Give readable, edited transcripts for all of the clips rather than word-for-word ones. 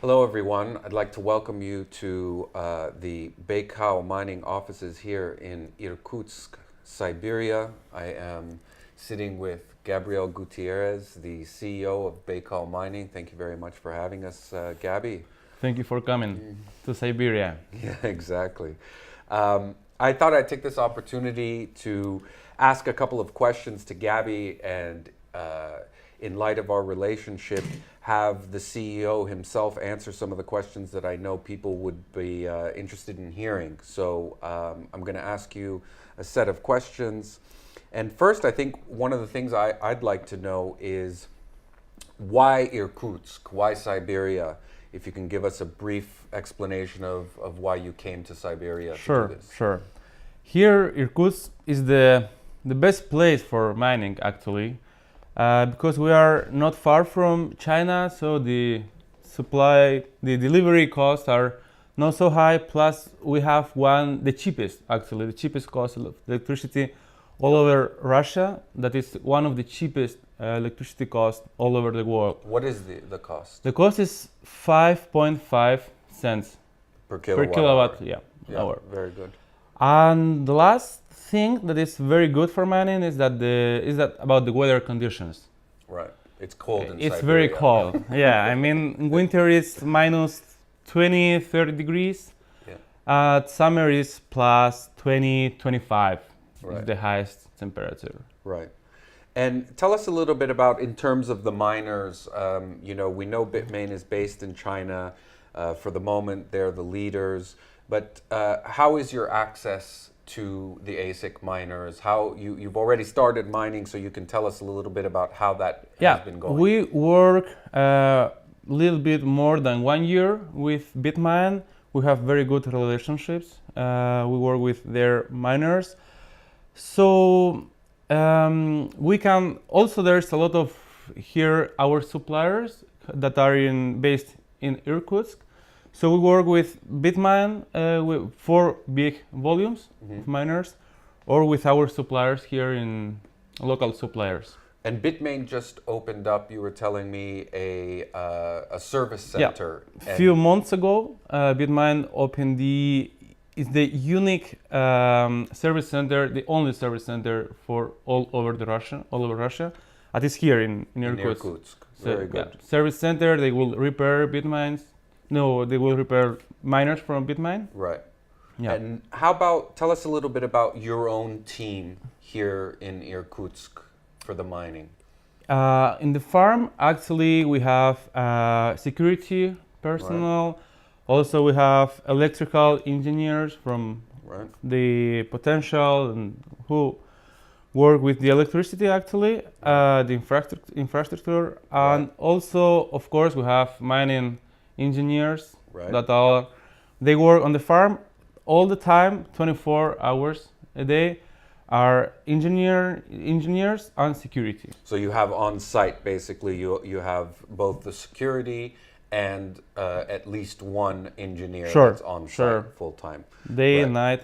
Hello, everyone. I'd like to welcome you to the Baikal Mining offices here in Irkutsk, Siberia. I am sitting with Gabriel Gutierrez, the CEO of Baikal Mining. Thank you very much for having us, Gabby. Thank you for coming to Siberia. Yeah, exactly. I thought I'd take this opportunity to ask a couple of questions to Gabby and in light of our relationship, have the CEO himself answer some of the questions that I know people would be interested in hearing. So I'm going to ask you a set of questions. And first, I think one of the things I'd like to know is why Irkutsk? Why Siberia? If you can give us a brief explanation of why you came to Siberia to do this. Sure. Here, Irkutsk is the best place for mining, actually. Because we are not far from China, so the delivery costs are not so high. Plus, we have the cheapest cost of electricity all over Russia. That is one of the cheapest electricity costs all over the world. What is the cost? The cost is 5.5 cents per kilowatt hour. Very good. And the last thing that is very good for mining is that about the weather conditions. Right. It's cold in Siberia. It's very cold. Yeah, I mean, in winter it's minus 20, 30 degrees. Yeah. Summer is plus 20, 25. Right. Is the highest temperature. Right. And tell us a little bit about, in terms of the miners, we know Bitmain is based in China. For the moment, they're the leaders. But how is your access to the ASIC miners? How you've already started mining, so you can tell us a little bit about how that has been going. We work a little bit more than 1 year with Bitmain. We have very good relationships. We work with their miners. So we can also, there's a lot of here our suppliers that are based in Irkutsk. So we work with Bitmain with 4 big volumes of miners, or with our suppliers here in local suppliers. And Bitmain just opened up, you were telling me, a service center. Yeah. A few months ago, Bitmain opened the unique service center, the only service center for all over Russia. That is here in Irkutsk. Very good. Yeah, service center. They will repair Bitmains. No, they will repair miners from Bitmain. Right. Yeah. And tell us a little bit about your own team here in Irkutsk for the mining. In the farm, actually, we have security personnel. Right. Also, we have electrical engineers from the potential and who work with the electricity, actually, the infrastructure. And also, of course, we have mining engineers they work on the farm all the time, 24 hours a day, are engineers and security. So you have on site, basically, you have both the security and at least one engineer that's on site full time. Day and night,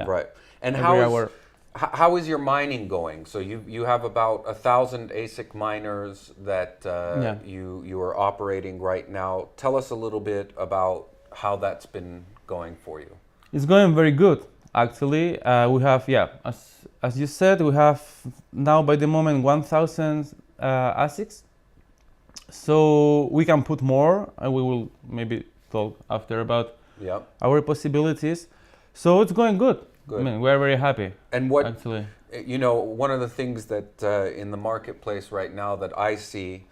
Right. And how is your mining going? So you have about 1,000 ASIC miners that you are operating right now. Tell us a little bit about how that's been going for you. It's going very good, actually. We have, as you said, we have now by the moment 1,000 ASICs. So we can put more, and we will maybe talk after about our possibilities. So it's going good. Good. I mean, we're very happy. And what, actually, one of the things that in the marketplace right now that I see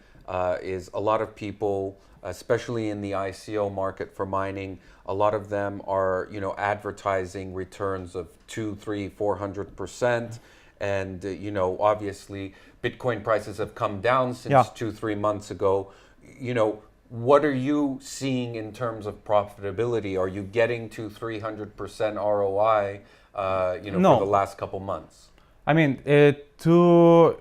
is a lot of people, especially in the ICO market for mining, a lot of them are, advertising returns of 200, 300, 400%. And, obviously Bitcoin prices have come down since 2-3 months ago. What are you seeing in terms of profitability? Are you getting to 300% ROI, No. for the last couple months? I mean,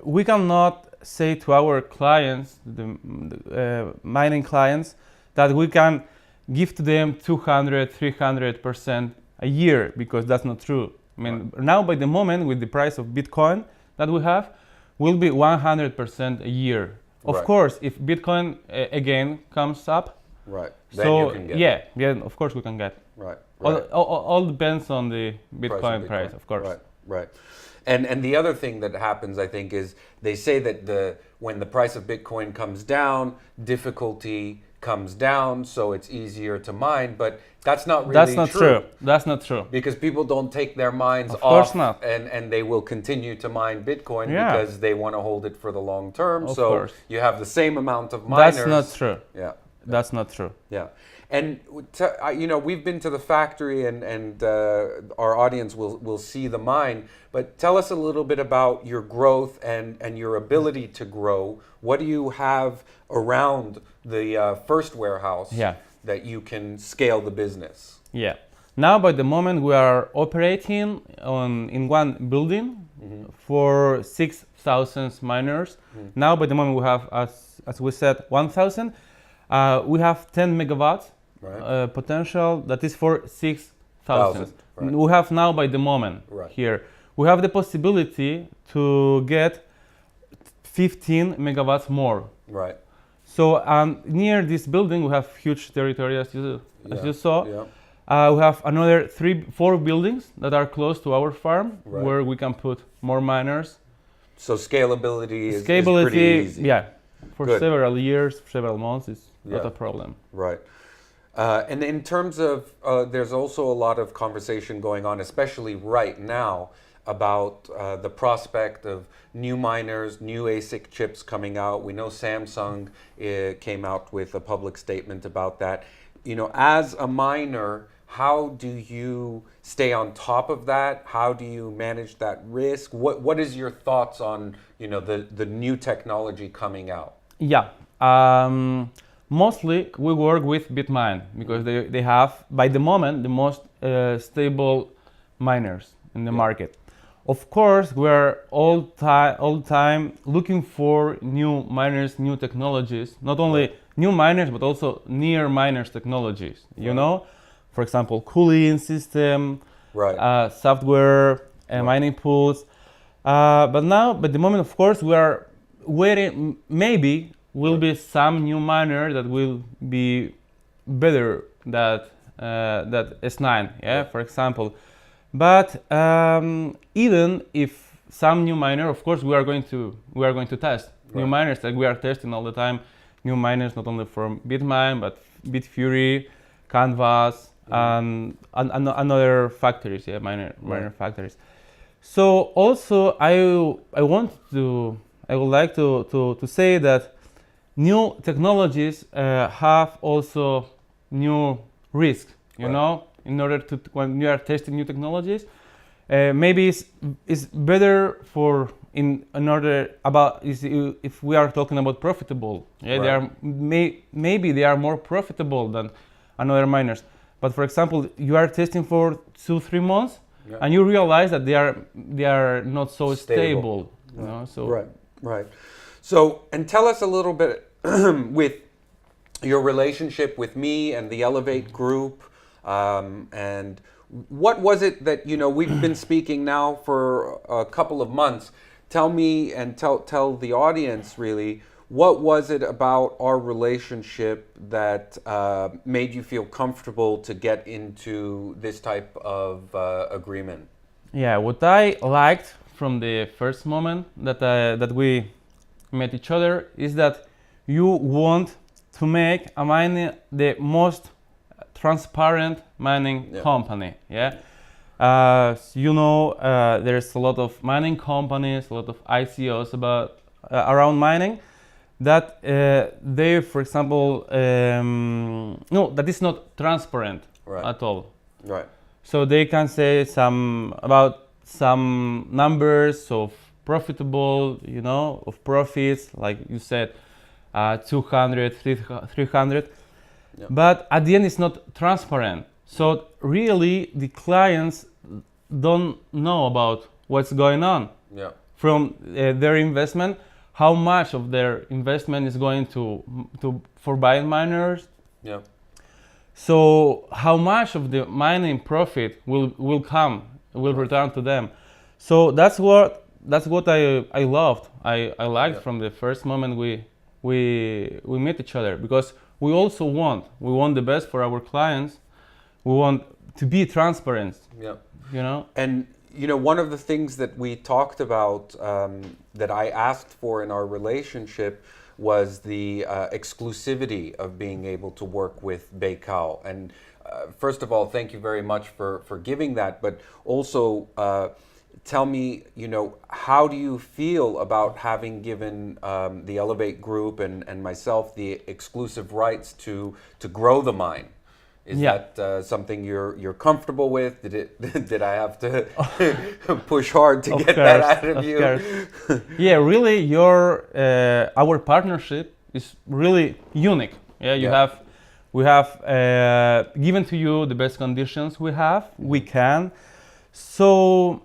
we cannot say to our clients, the mining clients, that we can give to them 200, 300% a year, because that's not true. I mean, now by the moment with the price of Bitcoin that we have, will be 100% a year. Of course, if Bitcoin again comes up, Right. Then you can get. Yeah, of course we can get. Right. All depends on the Bitcoin price, of course. Right. And the other thing that happens, I think, is they say that when the price of Bitcoin comes down, difficulty comes down, so it's easier to mine. But that's not really true. That's not true. Because people don't take their mines off. Of course not. And they will continue to mine Bitcoin because they want to hold it for the long term. Of so course. You have the same amount of miners. That's not true. Yeah. That's not true. Yeah. And we've been to the factory, and our audience will see the mine. But tell us a little bit about your growth and your ability to grow. What do you have around the first warehouse that you can scale the business? Yeah. Now, by the moment, we are operating in one building for 6,000 miners. Now, by the moment, we have, as we said, 1,000. We have 10 megawatts potential. That is for 6,000. We have now, by the moment, here, we have the possibility to get 15 megawatts more. Right. So near this building, we have huge territory, as you saw. Yeah. We have another 4 buildings that are close to our farm, where we can put more miners. So scalability is pretty easy. Yeah. For several years, several months, it's not a problem. Right. And in terms of, there's also a lot of conversation going on, especially right now, about the prospect of new miners, new ASIC chips coming out. We know Samsung came out with a public statement about that. As a miner, how do you stay on top of that? How do you manage that risk? What is your thoughts on the new technology coming out? Yeah. Mostly we work with Bitmine because they have, by the moment, the most stable miners in the market. Of course, we're all time looking for new miners, new technologies, not only new miners, but also near miners technologies, for example, cooling system, software, mining pools. But now, by the moment, of course, we are waiting, maybe will be some new miner that will be better than that S9, for example. But even if some new miner, of course, we are going to test new miners. Like we are testing all the time new miners, not only from Bitmine but Bitfury, Canvas, and other factories, miner factories. So also I would like to say that new technologies have also new risks. In order to, when you are testing new technologies, maybe it's better if we are talking about profitable. They are maybe they are more profitable than another miners. But for example, you are testing for 2-3 months, and you realize that they are not so stable. Right. So, and tell us a little bit with your relationship with me and the Elevate group. And what was it that, we've been speaking now for a couple of months. Tell me and tell the audience really, what was it about our relationship that made you feel comfortable to get into this type of agreement? Yeah, what I liked from the first moment that we met each other is that you want to make a mining the most transparent mining company. There's a lot of mining companies, a lot of ICOs around mining that they, for example, that is not transparent at all. Right. So they can say about some numbers of profitable, of profits, like you said, 200, 300. Yeah. But at the end, it's not transparent. So really, the clients don't know about what's going on from their investment, how much of their investment is going for buying miners. Yeah. So how much of the mining profit will return to them. So that's what I loved. I liked from the first moment we met each other, because we also want the best for our clients. We want to be transparent. Yeah. You know. And one of the things that we talked about, that I asked for in our relationship, was the exclusivity of being able to work with Baikal. And first of all, thank you very much for giving that, but also tell me, how do you feel about having given the Elevate Group and myself the exclusive rights to grow the mine? Is that something you're comfortable with? Did I have to push hard to get that out of you? Yeah, really, our partnership is really unique. Yeah, we have given to you the best conditions we have. We can. So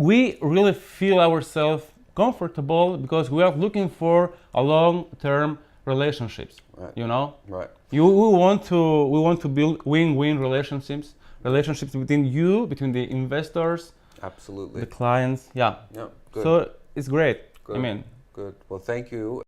we really feel ourselves comfortable because we are looking for a long-term relationships. Right. Right. We want to build win-win relationships between the investors, absolutely, the clients. Yeah. Yeah. Good. So it's great. Good. I mean. Good. Well, thank you.